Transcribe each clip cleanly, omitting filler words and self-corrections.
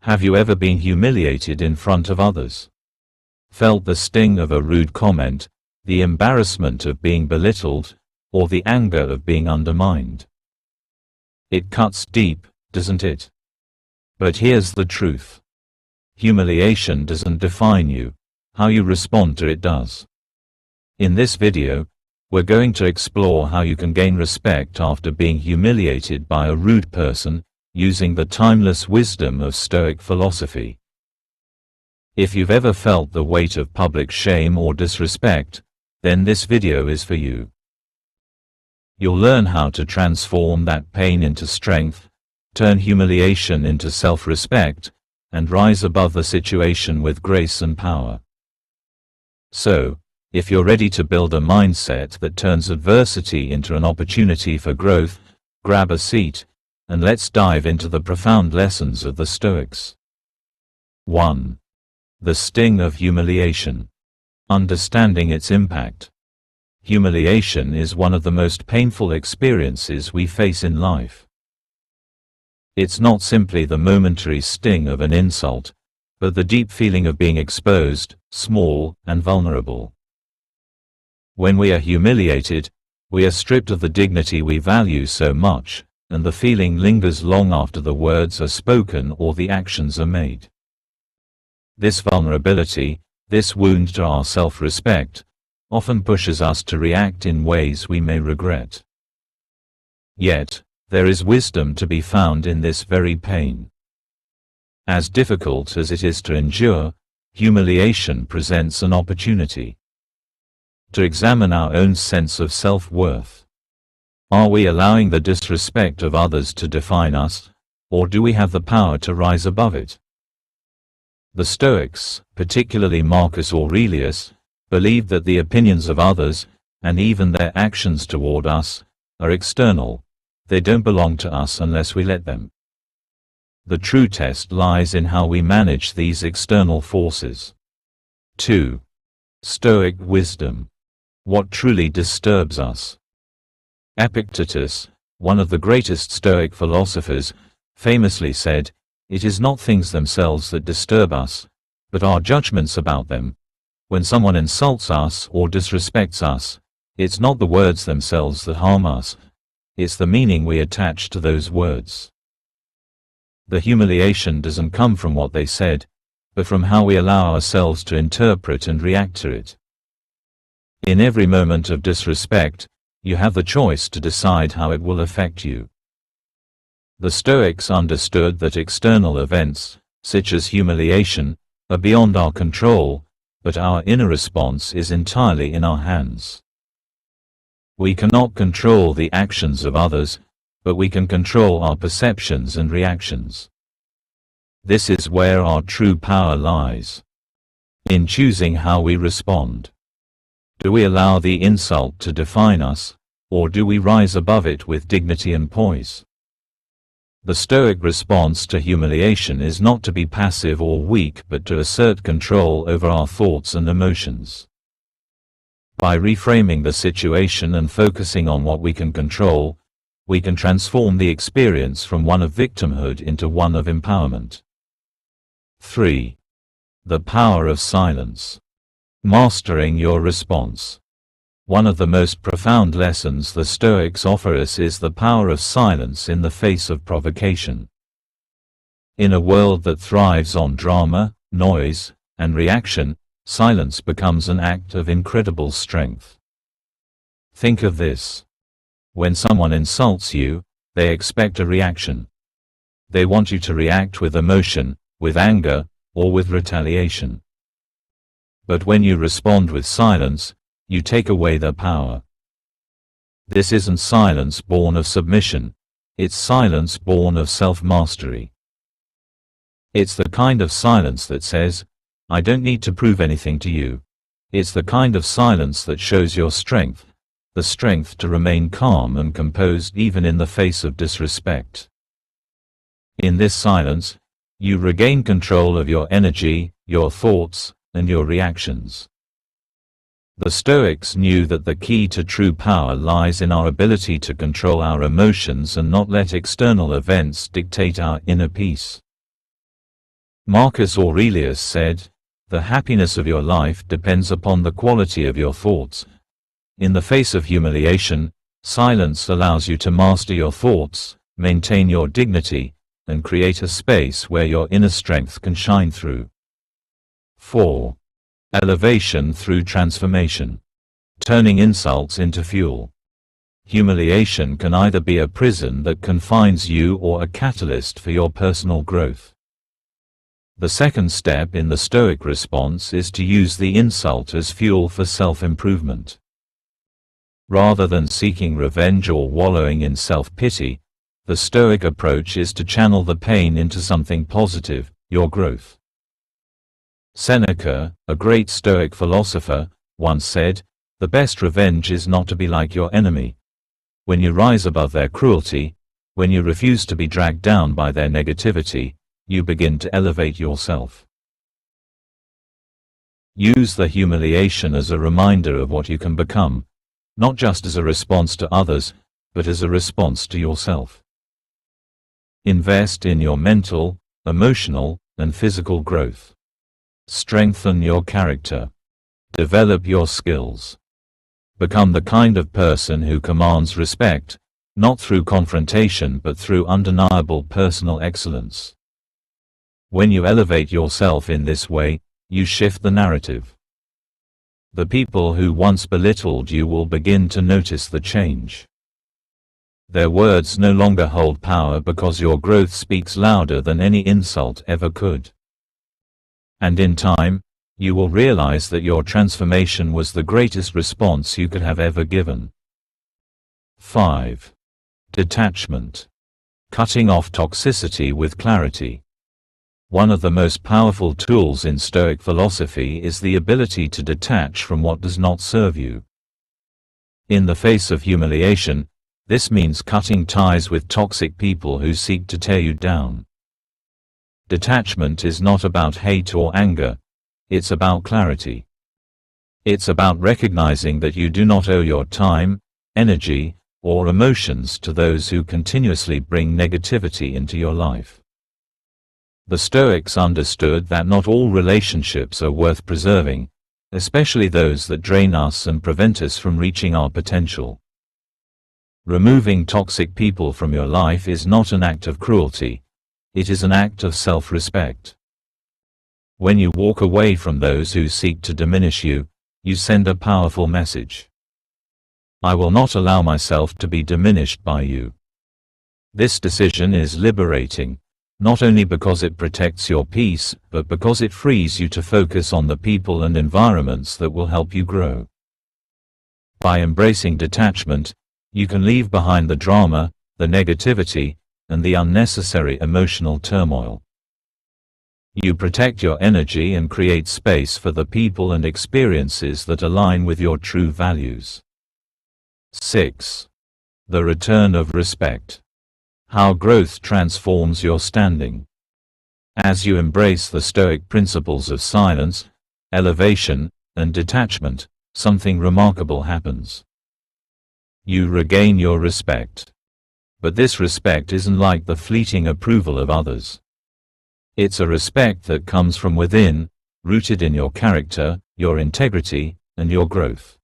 Have you ever been humiliated in front of others? Felt the sting of a rude comment, the embarrassment of being belittled, or the anger of being undermined? It cuts deep, doesn't it? But here's the truth. Humiliation doesn't define you. How you respond to it does. In this video, we're going to explore how you can gain respect after being humiliated by a rude person, using the timeless wisdom of Stoic philosophy. If you've ever felt the weight of public shame or disrespect, then this video is for you. You'll learn how to transform that pain into strength, turn humiliation into self-respect, and rise above the situation with grace and power. So, if you're ready to build a mindset that turns adversity into an opportunity for growth, grab a seat, and let's dive into the profound lessons of the Stoics. 1. The sting of humiliation. Understanding its impact. Humiliation is one of the most painful experiences we face in life. It's not simply the momentary sting of an insult, but the deep feeling of being exposed, small, and vulnerable. When we are humiliated, we are stripped of the dignity we value so much, and the feeling lingers long after the words are spoken or the actions are made. This vulnerability, this wound to our self-respect, often pushes us to react in ways we may regret. Yet, there is wisdom to be found in this very pain. As difficult as it is to endure, humiliation presents an opportunity to examine our own sense of self-worth. Are we allowing the disrespect of others to define us, or do we have the power to rise above it? The Stoics, particularly Marcus Aurelius, believed that the opinions of others, and even their actions toward us, are external. They don't belong to us unless we let them. The true test lies in how we manage these external forces. 2. Stoic wisdom. What truly disturbs us? Epictetus, one of the greatest Stoic philosophers, famously said, "It is not things themselves that disturb us, but our judgments about them." When someone insults us or disrespects us, it's not the words themselves that harm us, it's the meaning we attach to those words. The humiliation doesn't come from what they said, but from how we allow ourselves to interpret and react to it. In every moment of disrespect, you have the choice to decide how it will affect you. The Stoics understood that external events, such as humiliation, are beyond our control, but our inner response is entirely in our hands. We cannot control the actions of others, but we can control our perceptions and reactions. This is where our true power lies. In choosing how we respond. Do we allow the insult to define us, or do we rise above it with dignity and poise? The Stoic response to humiliation is not to be passive or weak but to assert control over our thoughts and emotions. By reframing the situation and focusing on what we can control, we can transform the experience from one of victimhood into one of empowerment. 3. The power of silence. Mastering your response. One of the most profound lessons the Stoics offer us is the power of silence in the face of provocation. In a world that thrives on drama, noise, and reaction, silence becomes an act of incredible strength. Think of this. When someone insults you, they expect a reaction. They want you to react with emotion, with anger, or with retaliation. But when you respond with silence, you take away their power. This isn't silence born of submission, it's silence born of self-mastery. It's the kind of silence that says, "I don't need to prove anything to you." It's the kind of silence that shows your strength, the strength to remain calm and composed even in the face of disrespect. In this silence, you regain control of your energy, your thoughts, and your reactions. The Stoics knew that the key to true power lies in our ability to control our emotions and not let external events dictate our inner peace. Marcus Aurelius said, "The happiness of your life depends upon the quality of your thoughts." In the face of humiliation, silence allows you to master your thoughts, maintain your dignity, and create a space where your inner strength can shine through. 4. Elevation through transformation. Turning insults into fuel. Humiliation can either be a prison that confines you or a catalyst for your personal growth. The second step in the Stoic response is to use the insult as fuel for self-improvement. Rather than seeking revenge or wallowing in self-pity, the Stoic approach is to channel the pain into something positive, your growth. Seneca, a great Stoic philosopher, once said, "The best revenge is not to be like your enemy. When you rise above their cruelty, when you refuse to be dragged down by their negativity, you begin to elevate yourself." Use the humiliation as a reminder of what you can become, not just as a response to others, but as a response to yourself. Invest in your mental, emotional, and physical growth. Strengthen your character. Develop your skills. Become the kind of person who commands respect, not through confrontation but through undeniable personal excellence. When you elevate yourself in this way, you shift the narrative. The people who once belittled you will begin to notice the change. Their words no longer hold power because your growth speaks louder than any insult ever could. And in time, you will realize that your transformation was the greatest response you could have ever given. 5. Detachment. Cutting off toxicity with clarity. One of the most powerful tools in Stoic philosophy is the ability to detach from what does not serve you. In the face of humiliation, this means cutting ties with toxic people who seek to tear you down. Detachment is not about hate or anger, it's about clarity. It's about recognizing that you do not owe your time, energy, or emotions to those who continuously bring negativity into your life. The Stoics understood that not all relationships are worth preserving, especially those that drain us and prevent us from reaching our potential. Removing toxic people from your life is not an act of cruelty, it is an act of self-respect. When you walk away from those who seek to diminish you, you send a powerful message. I will not allow myself to be diminished by you. This decision is liberating, not only because it protects your peace, but because it frees you to focus on the people and environments that will help you grow. By embracing detachment, you can leave behind the drama, the negativity, and the unnecessary emotional turmoil. You protect your energy and create space for the people and experiences that align with your true values. 6. The return of respect. How growth transforms your standing. As you embrace the Stoic principles of silence, elevation, and detachment, something remarkable happens. You regain your respect. But this respect isn't like the fleeting approval of others. It's a respect that comes from within, rooted in your character, your integrity, and your growth.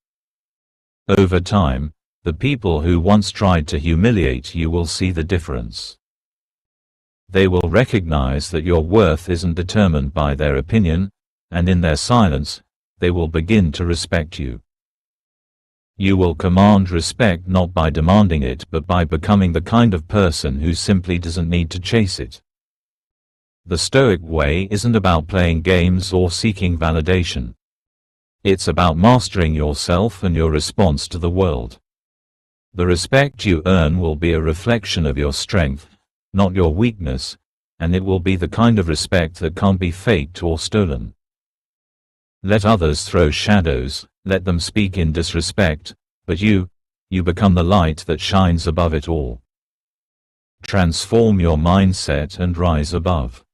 Over time, the people who once tried to humiliate you will see the difference. They will recognize that your worth isn't determined by their opinion, and in their silence, they will begin to respect you. You will command respect not by demanding it but by becoming the kind of person who simply doesn't need to chase it. The Stoic way isn't about playing games or seeking validation. It's about mastering yourself and your response to the world. The respect you earn will be a reflection of your strength, not your weakness, and it will be the kind of respect that can't be faked or stolen. Let others throw shadows, let them speak in disrespect, but you become the light that shines above it all. Transform your mindset and rise above.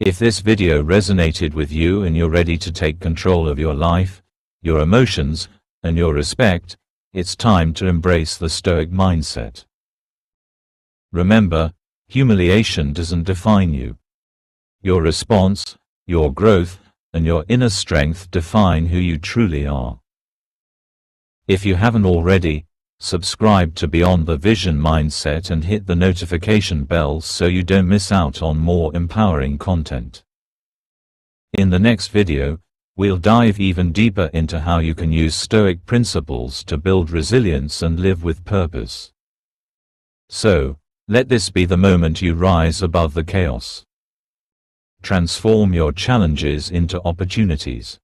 If this video resonated with you and you're ready to take control of your life, your emotions, and your respect, it's time to embrace the Stoic mindset. Remember, humiliation doesn't define you. Your response, your growth, and your inner strength define who you truly are. If you haven't already, subscribe to Beyond the Vision Mindset and hit the notification bell so you don't miss out on more empowering content. In the next video, we'll dive even deeper into how you can use Stoic principles to build resilience and live with purpose. So, let this be the moment you rise above the chaos. Transform your challenges into opportunities.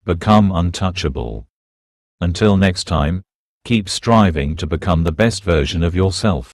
Become untouchable. Until next time, keep striving to become the best version of yourself.